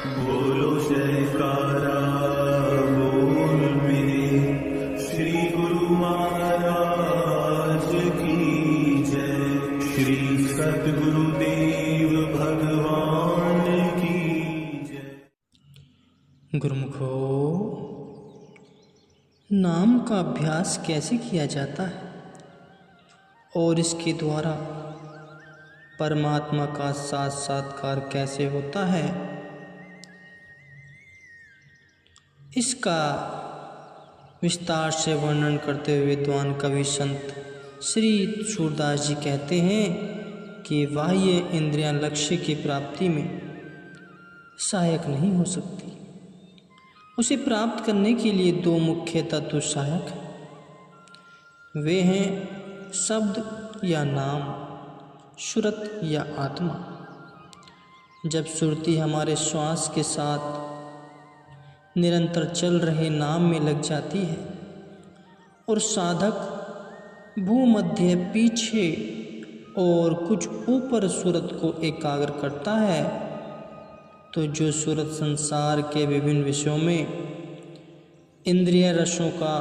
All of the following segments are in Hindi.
बोलो जयकारा बोल मेरे श्री गुरु महाराज की जय। श्री सद्गुरुदेव भगवान की जय। गुरुमुखो, नाम का अभ्यास कैसे किया जाता है और इसके द्वारा परमात्मा का साक्षात्कार कैसे होता है, इसका विस्तार से वर्णन करते हुए विद्वान कवि संत श्री सूरदास जी कहते हैं कि बाह्य इंद्रियां लक्ष्य की प्राप्ति में सहायक नहीं हो सकती। उसे प्राप्त करने के लिए दो मुख्य तत्व सहायक हैं। वे हैं शब्द या नाम, सुरत या आत्मा। जब सुरती हमारे श्वास के साथ निरंतर चल रहे नाम में लग जाती है और साधक भूमध्य, पीछे और कुछ ऊपर सुरत को एकाग्र करता है, तो जो सुरत संसार के विभिन्न विषयों में इंद्रिय रसों का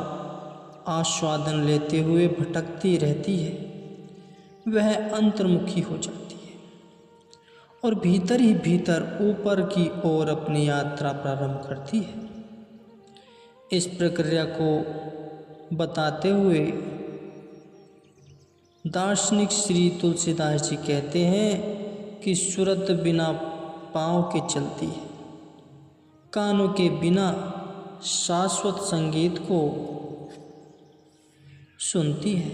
आस्वादन लेते हुए भटकती रहती है, वह अंतर्मुखी हो जाती है और भीतर ही भीतर ऊपर की ओर अपनी यात्रा प्रारंभ करती है। इस प्रक्रिया को बताते हुए दार्शनिक श्री तुलसीदास जी कहते हैं कि सुरत बिना पाँव के चलती है, कानों के बिना शाश्वत संगीत को सुनती है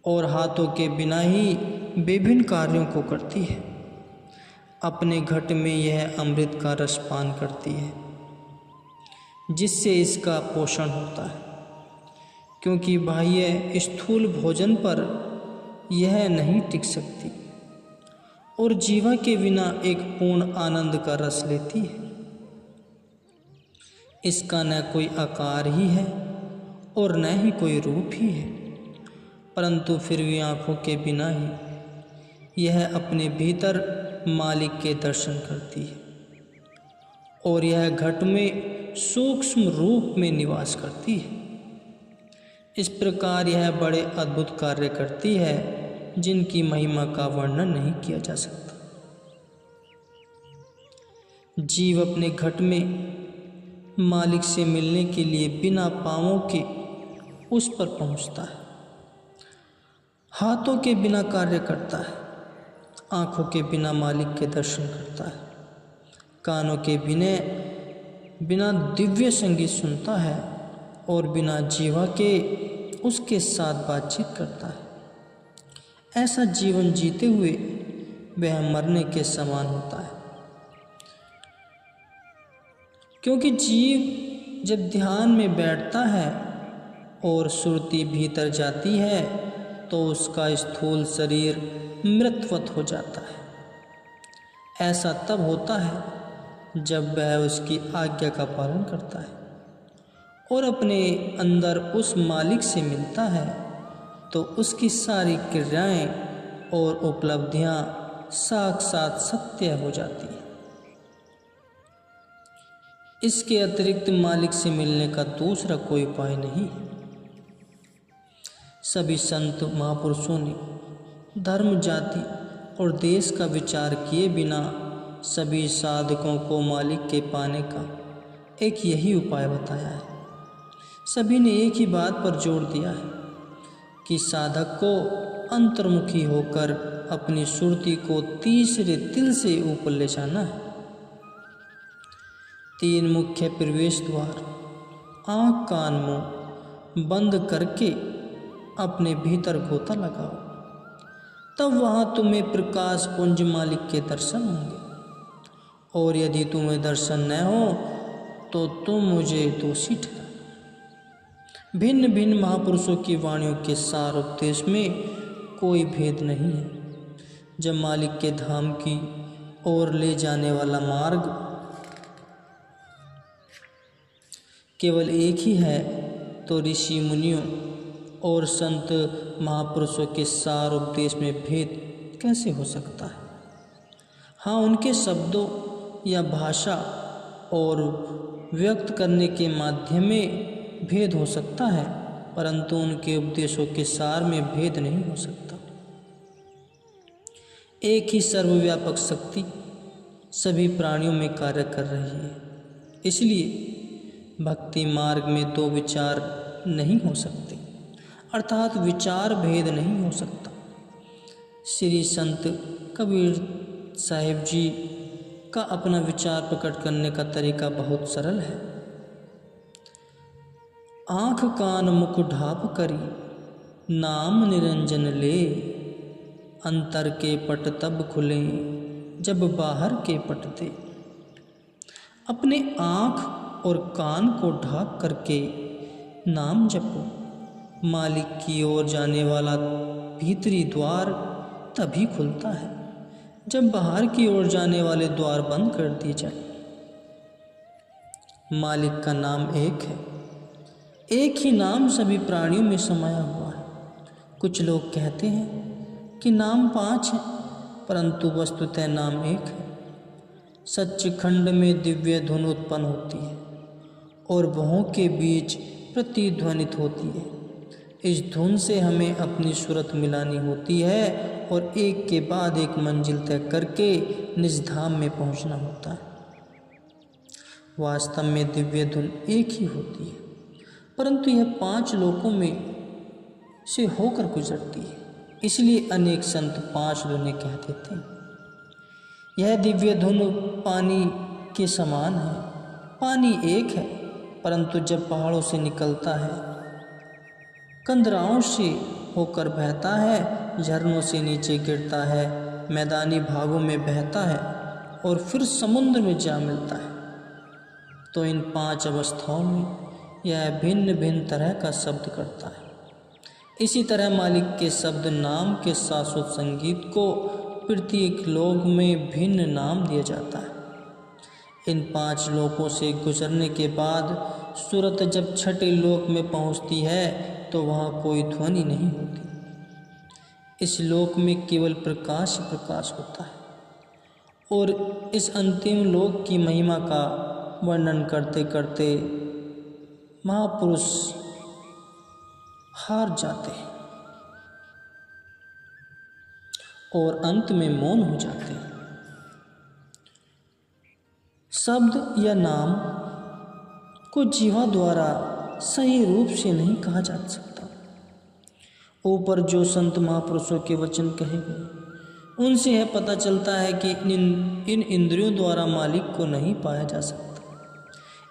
और हाथों के बिना ही विभिन्न कार्यों को करती है। अपने घट में यह अमृत का रस पान करती है, जिससे इसका पोषण होता है, क्योंकि बाह्य स्थूल भोजन पर यह नहीं टिक सकती और जीवा के बिना एक पूर्ण आनंद का रस लेती है। इसका न कोई आकार ही है और न ही कोई रूप ही है, परंतु फिर भी आँखों के बिना ही यह अपने भीतर मालिक के दर्शन करती है और यह घट में सूक्ष्म रूप में निवास करती है। इस प्रकार यह बड़े अद्भुत कार्य करती है, जिनकी महिमा का वर्णन नहीं किया जा सकता। जीव अपने घट में मालिक से मिलने के लिए बिना पांवों के उस पर पहुंचता है, हाथों के बिना कार्य करता है, आँखों के बिना मालिक के दर्शन करता है, कानों के बिना दिव्य संगीत सुनता है और बिना जीवा के उसके साथ बातचीत करता है। ऐसा जीवन जीते हुए वह मरने के समान होता है, क्योंकि जीव जब ध्यान में बैठता है और सुरती भीतर जाती है तो उसका स्थूल शरीर मृतवत हो जाता है। ऐसा तब होता है जब वह उसकी आज्ञा का पालन करता है और अपने अंदर उस मालिक से मिलता है, तो उसकी सारी क्रियाएं और उपलब्धियां साक्षात सत्य हो जाती हैं। इसके अतिरिक्त मालिक से मिलने का दूसरा कोई उपाय नहीं है। सभी संत महापुरुषों ने धर्म, जाति और देश का विचार किए बिना सभी साधकों को मालिक के पाने का एक यही उपाय बताया है। सभी ने एक ही बात पर जोर दिया है कि साधक को अंतर्मुखी होकर अपनी सुरती को तीसरे तिल से ऊपर ले जाना है। 3 मुख्य प्रवेश द्वार, आँख कान मुँह बंद करके अपने भीतर गोता लगाओ, तब वहाँ तुम्हें प्रकाश पुंज मालिक के दर्शन होंगे। और यदि तुम्हें दर्शन न हो तो तुम मुझे दोषी ठहराओ। भिन्न भिन्न महापुरुषों की वाणियों के सार उपदेश में कोई भेद नहीं है। जब मालिक के धाम की ओर ले जाने वाला मार्ग केवल एक ही है, तो ऋषि मुनियों और संत महापुरुषों के सार उपदेश में भेद कैसे हो सकता है। हाँ, उनके शब्दों या भाषा और व्यक्त करने के माध्यम में भेद हो सकता है, परंतु उनके उपदेशों के सार में भेद नहीं हो सकता। एक ही सर्वव्यापक शक्ति सभी प्राणियों में कार्य कर रही है, इसलिए भक्ति मार्ग में दो विचार नहीं हो सकते, अर्थात विचार भेद नहीं हो सकता। श्री संत कबीर साहिब जी का अपना विचार प्रकट करने का तरीका बहुत सरल है। आँख कान मुख ढाप करी नाम निरंजन ले, अंतर के पट तब खुले जब बाहर के पट दे। अपने आँख और कान को ढाक करके नाम जपो, मालिक की ओर जाने वाला भीतरी द्वार तभी खुलता है जब बाहर की ओर जाने वाले द्वार बंद कर दिए जाए। मालिक का नाम एक है, एक ही नाम सभी प्राणियों में समाया हुआ है। कुछ लोग कहते हैं कि नाम 5 हैं, परंतु वस्तुतः नाम एक है। सच्चिखंड में दिव्य धुन उत्पन्न होती है और वहों के बीच प्रतिध्वनित होती है। इस धुन से हमें अपनी सूरत मिलानी होती है और एक के बाद एक मंजिल तय करके निज धाम में पहुंचना होता है। वास्तव में दिव्य धुन एक ही होती है, परंतु यह 5 लोकों में से होकर गुजरती है, इसलिए अनेक संत 5 धुनें कहते थे। यह दिव्य धुन पानी के समान है। पानी एक है, परंतु जब पहाड़ों से निकलता है, कंदराओं से होकर बहता है, झरनों से नीचे गिरता है, मैदानी भागों में बहता है और फिर समुद्र में जा मिलता है, तो इन 5 अवस्थाओं में यह भिन्न भिन्न तरह का शब्द करता है। इसी तरह मालिक के शब्द नाम के शाश्वत संगीत को प्रत्येक लोक में भिन्न नाम दिया जाता है। इन 5 लोकों से गुजरने के बाद सूरत जब छठे लोक में पहुंचती है तो वहाँ कोई ध्वनि नहीं होती। इस लोक में केवल प्रकाश ही प्रकाश होता है। और इस अंतिम लोक की महिमा का वर्णन करते करते महापुरुष हार जाते हैं और अंत में मौन हो जाते हैं। शब्द या नाम को जीवा द्वारा सही रूप से नहीं कहा जा सकता। ऊपर जो संत महापुरुषों के वचन कहे गए, उनसे यह पता चलता है कि इन इंद्रियों द्वारा मालिक को नहीं पाया जा सकता।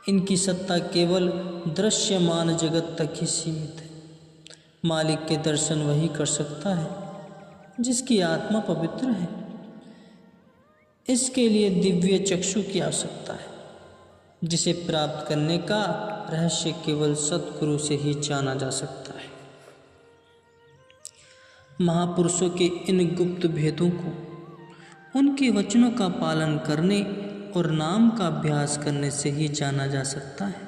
इनकी सत्ता केवल दृश्यमान जगत तक ही सीमित है। मालिक के दर्शन वही कर सकता है जिसकी आत्मा पवित्र है। इसके लिए दिव्य चक्षु की आवश्यकता है, जिसे प्राप्त करने का रहस्य केवल सद्गुरु से ही जाना जा सकता है। महापुरुषों के इन गुप्त भेदों को उनके वचनों का पालन करने और नाम का अभ्यास करने से ही जाना जा सकता है।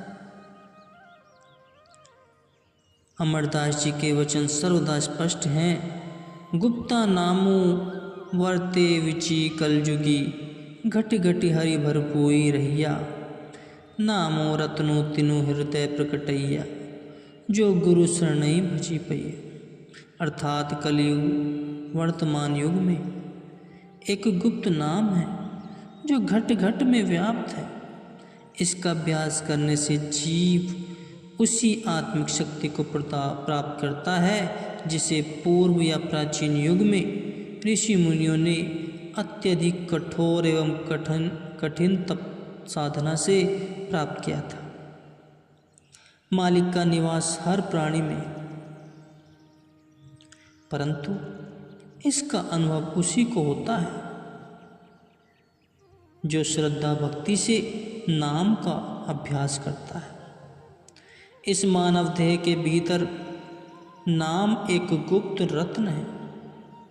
अमरदास जी के वचन सर्वदा स्पष्ट हैं। गुप्ता नामो वर्ते विचि कलजुगी, घटि घटि हरि भरपूई रहिया, नामो रत्नो तिनु हृदय प्रकटैया, जो गुरु शरणई भजी पई। अर्थात कलयुग वर्तमान युग में एक गुप्त नाम है जो घट घट में व्याप्त है। इसका अभ्यास करने से जीव उसी आत्मिक शक्ति को प्राप्त करता है जिसे पूर्व या प्राचीन युग में ऋषि मुनियों ने अत्यधिक कठोर एवं कठिन तप साधना से प्राप्त किया था। मालिक का निवास हर प्राणी में, परंतु इसका अनुभव उसी को होता है जो श्रद्धा भक्ति से नाम का अभ्यास करता है। इस मानव देह के भीतर नाम एक गुप्त रत्न है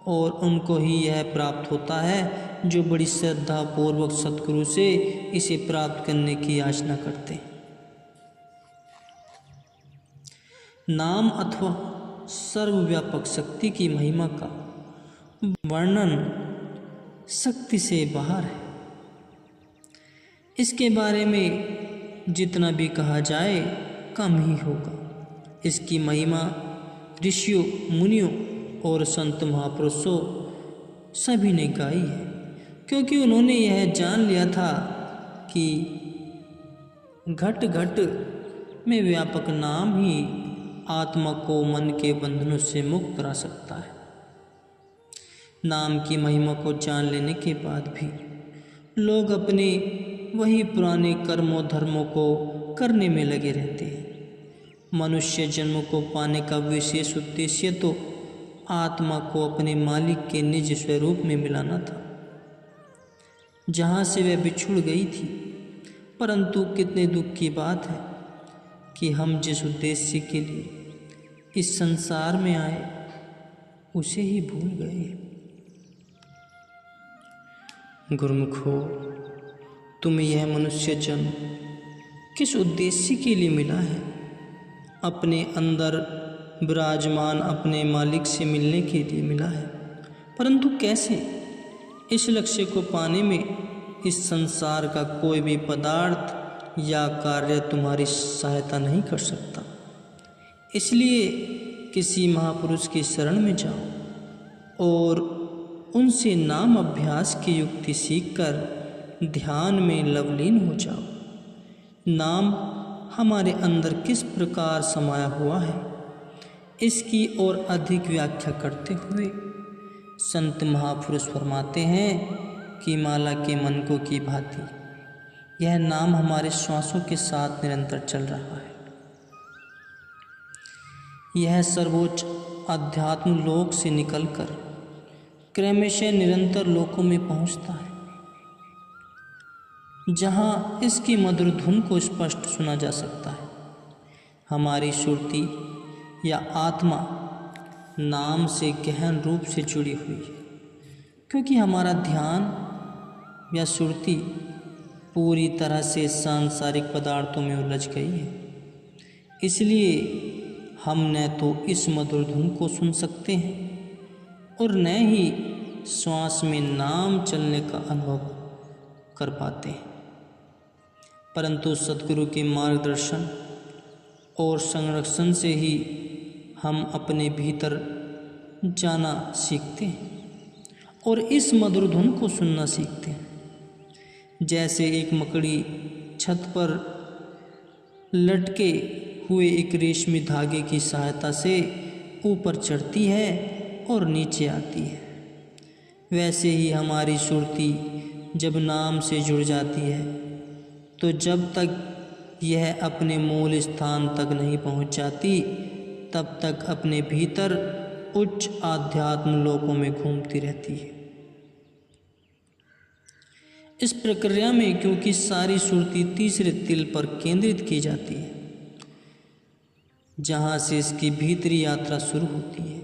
और उनको ही यह प्राप्त होता है जो बड़ी श्रद्धा पूर्वक सद्गुरु से इसे प्राप्त करने की याचना करते हैं। नाम अथवा सर्वव्यापक शक्ति की महिमा का वर्णन शक्ति से बाहर है। इसके बारे में जितना भी कहा जाए कम ही होगा। इसकी महिमा ऋषियों, मुनियों और संत महापुरुषों सभी ने गाई है, क्योंकि उन्होंने यह जान लिया था कि घट घट में व्यापक नाम ही आत्मा को मन के बंधनों से मुक्त करा सकता है। नाम की महिमा को जान लेने के बाद भी लोग अपने वही पुराने कर्मों धर्मों को करने में लगे रहते हैं। मनुष्य जन्म को पाने का विशेष उद्देश्य तो आत्मा को अपने मालिक के निज स्वरूप में मिलाना था, जहाँ से वह बिछुड़ गई थी। परंतु कितने दुख की बात है कि हम जिस उद्देश्य के लिए इस संसार में आए उसे ही भूल गए। गुरुमुखो, तुम्हें यह मनुष्य जन्म किस उद्देश्य के लिए मिला है? अपने अंदर विराजमान अपने मालिक से मिलने के लिए मिला है। परंतु कैसे? इस लक्ष्य को पाने में इस संसार का कोई भी पदार्थ या कार्य तुम्हारी सहायता नहीं कर सकता। इसलिए किसी महापुरुष की शरण में जाओ और उनसे नाम अभ्यास की युक्ति सीखकर ध्यान में लवलीन हो जाओ। नाम हमारे अंदर किस प्रकार समाया हुआ है, इसकी और अधिक व्याख्या करते हुए संत महापुरुष फरमाते हैं कि माला के मनकों की भांति यह नाम हमारे श्वासों के साथ निरंतर चल रहा है। यह सर्वोच्च अध्यात्म लोक से निकलकर क्रमशः निरंतर लोकों में पहुंचता है, जहां इसकी मधुर धुन को स्पष्ट सुना जा सकता है। हमारी सुरती या आत्मा नाम से गहन रूप से जुड़ी हुई है, क्योंकि हमारा ध्यान या सुरती पूरी तरह से सांसारिक पदार्थों में उलझ गई है। इसलिए हम न तो इस मधुर धुन को सुन सकते हैं और न ही श्वास में नाम चलने का अनुभव कर पाते हैं। परंतु सद्गुरु के मार्गदर्शन और संरक्षण से ही हम अपने भीतर जाना सीखते हैं और इस मधुर धुन को सुनना सीखते हैं। जैसे एक मकड़ी छत पर लटके हुए एक रेशमी धागे की सहायता से ऊपर चढ़ती है और नीचे आती है, वैसे ही हमारी सुरती जब नाम से जुड़ जाती है तो जब तक यह अपने मूल स्थान तक नहीं पहुंच जाती तब तक अपने भीतर उच्च आध्यात्म लोकों में घूमती रहती है। इस प्रक्रिया में क्योंकि सारी सुरती तीसरे तिल पर केंद्रित की जाती है, जहाँ से इसकी भीतरी यात्रा शुरू होती है,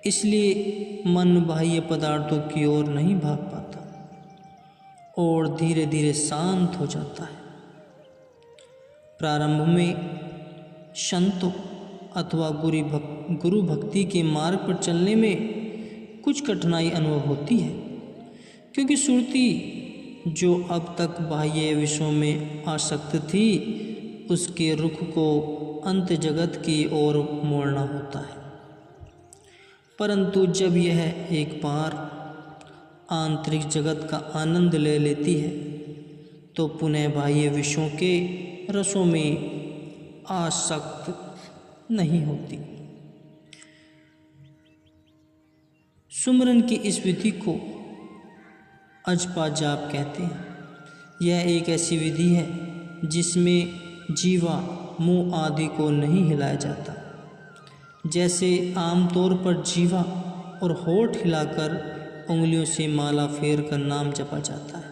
इसलिए मन बाह्य पदार्थों की ओर नहीं भाग पाता और धीरे धीरे शांत हो जाता है। प्रारंभ में संतों अथवा गुरु भक्ति के मार्ग पर चलने में कुछ कठिनाई अनुभव होती है, क्योंकि सुरती जो अब तक बाह्य विषयों में आसक्त थी उसके रुख को अंत जगत की ओर मोड़ना होता है। परंतु जब यह एक बार आंतरिक जगत का आनंद ले लेती है तो पुनः बाह्य विषयों के रसों में आसक्त नहीं होती। सुमरन की इस विधि को अजपा जाप कहते हैं। यह एक ऐसी विधि है जिसमें जीवा मुंह आदि को नहीं हिलाया जाता। जैसे आमतौर पर जीवा और होठ हिलाकर उंगलियों से माला फेर कर नाम जपा जाता है,